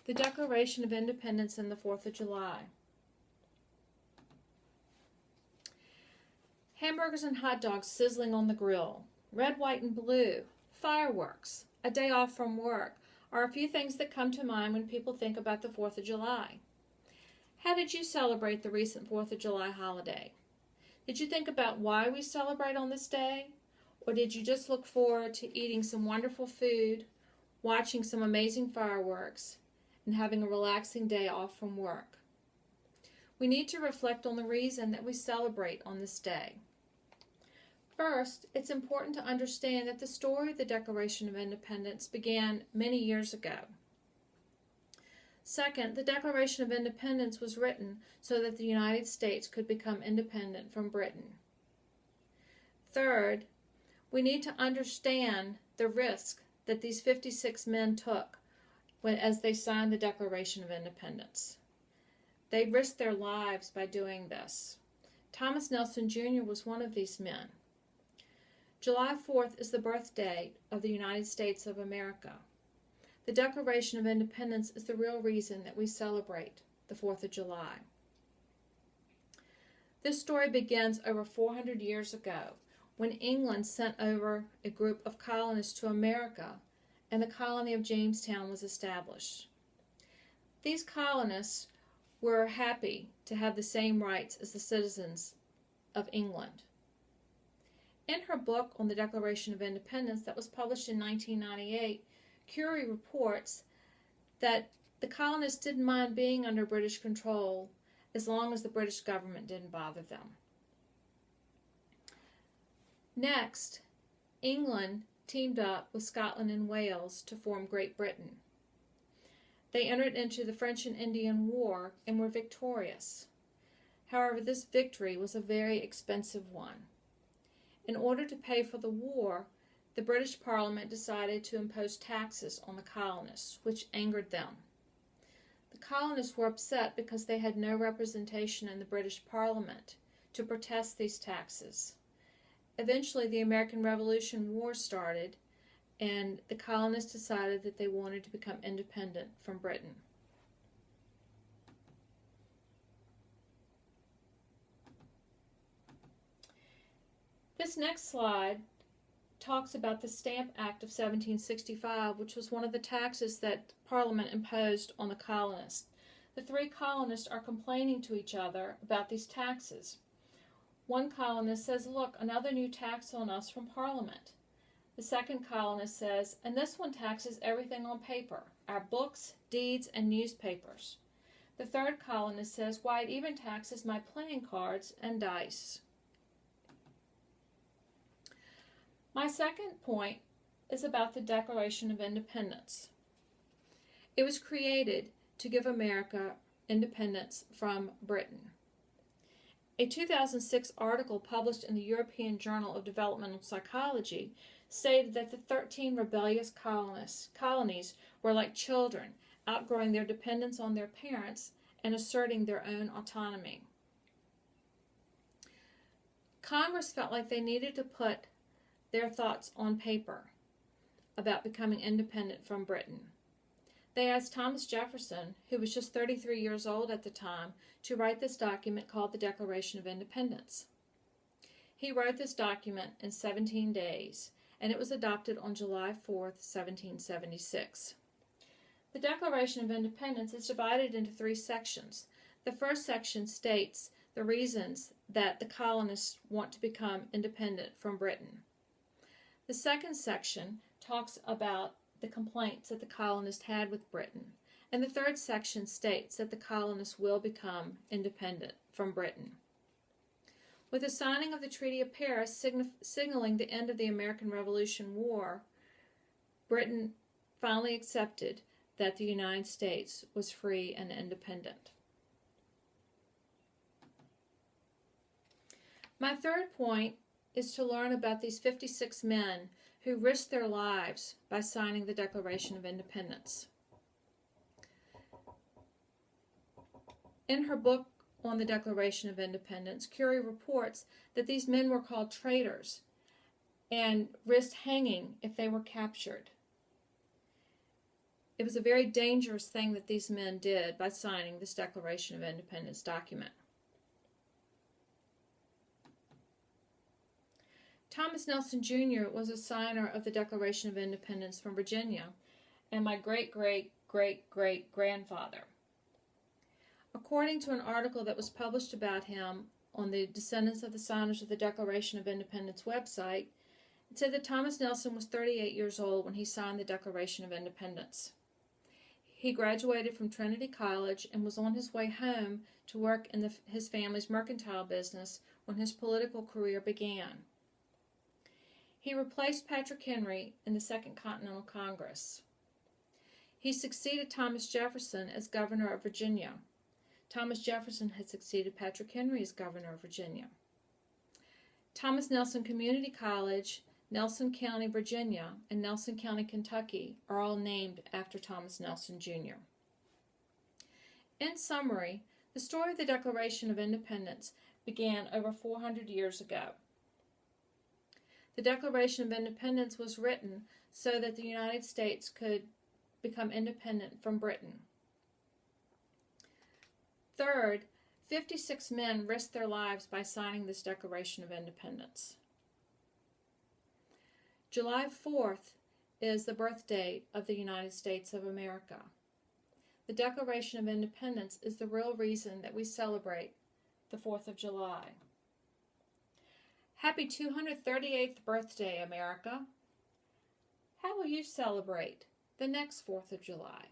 The Declaration of Independence and the 4th of July. Hamburgers and hot dogs sizzling on the grill, red, white, and blue, fireworks, a day off from work are a few things that come to mind when people think about the 4th of July. How did you celebrate the recent 4th of July holiday? Did you think about why we celebrate on this day? Or did you just look forward to eating some wonderful food, watching some amazing fireworks, and having a relaxing day off from work? We need to reflect on the reason that we celebrate on this day. First, it's important to understand that the story of the Declaration of Independence began many years ago. Second, the Declaration of Independence was written so that the United States could become independent from Britain. Third, we need to understand the risk that these 56 men took as they signed the Declaration of Independence. They risked their lives by doing this. Thomas Nelson Jr. was one of these men. July 4th is the birthday of the United States of America. The Declaration of Independence is the real reason that we celebrate the 4th of July. This story begins over 400 years ago when England sent over a group of colonists to America and the colony of Jamestown was established. These colonists were happy to have the same rights as the citizens of England. In her book on the Declaration of Independence that was published in 1998, Curie reports that the colonists didn't mind being under British control as long as the British government didn't bother them. Next, England teamed up with Scotland and Wales to form Great Britain. They entered into the French and Indian War and were victorious. However, this victory was a very expensive one. In order to pay for the war, the British Parliament decided to impose taxes on the colonists, which angered them. The colonists were upset because they had no representation in the British Parliament to protest these taxes. Eventually, the American Revolution War started, and the colonists decided that they wanted to become independent from Britain. This next slide talks about the Stamp Act of 1765, which was one of the taxes that Parliament imposed on the colonists. The three colonists are complaining to each other about these taxes. One colonist says, "Look, another new tax on us from Parliament." The second colonist says, "And this one taxes everything on paper, our books, deeds, and newspapers." The third colonist says, "Why, it even taxes my playing cards and dice." My second point is about the Declaration of Independence. It was created to give America independence from Britain. A 2006 article published in the European Journal of Developmental Psychology stated that the 13 rebellious colonies were like children, outgrowing their dependence on their parents and asserting their own autonomy. Congress felt like they needed to put their thoughts on paper about becoming independent from Britain. They asked Thomas Jefferson, who was just 33 years old at the time, to write this document called the Declaration of Independence. He wrote this document in 17 days, and it was adopted on July 4th, 1776. The Declaration of Independence is divided into 3 sections. The first section states the reasons that the colonists want to become independent from Britain. The second section talks about the complaints that the colonists had with Britain. And the third section states that the colonists will become independent from Britain. With the signing of the Treaty of Paris signaling the end of the American Revolution War, Britain finally accepted that the United States was free and independent. My third point is to learn about these 56 men who risked their lives by signing the Declaration of Independence. In her book on the Declaration of Independence, Curie reports that these men were called traitors and risked hanging if they were captured. It was a very dangerous thing that these men did by signing this Declaration of Independence document. Thomas Nelson Jr. was a signer of the Declaration of Independence from Virginia, and my great-great-great-great-grandfather. According to an article that was published about him on the Descendants of the Signers of the Declaration of Independence website, it said that Thomas Nelson was 38 years old when he signed the Declaration of Independence. He graduated from Trinity College and was on his way home to work in his family's mercantile business when his political career began. He replaced Patrick Henry in the Second Continental Congress. He succeeded Thomas Jefferson as governor of Virginia. Thomas Jefferson had succeeded Patrick Henry as governor of Virginia. Thomas Nelson Community College, Nelson County, Virginia, and Nelson County, Kentucky are all named after Thomas Nelson Jr. In summary, the story of the Declaration of Independence began over 400 years ago. The Declaration of Independence was written so that the United States could become independent from Britain. Third, 56 men risked their lives by signing this Declaration of Independence. July 4th is the birth date of the United States of America. The Declaration of Independence is the real reason that we celebrate the 4th of July. Happy 238th birthday, America. How will you celebrate the next 4th of July?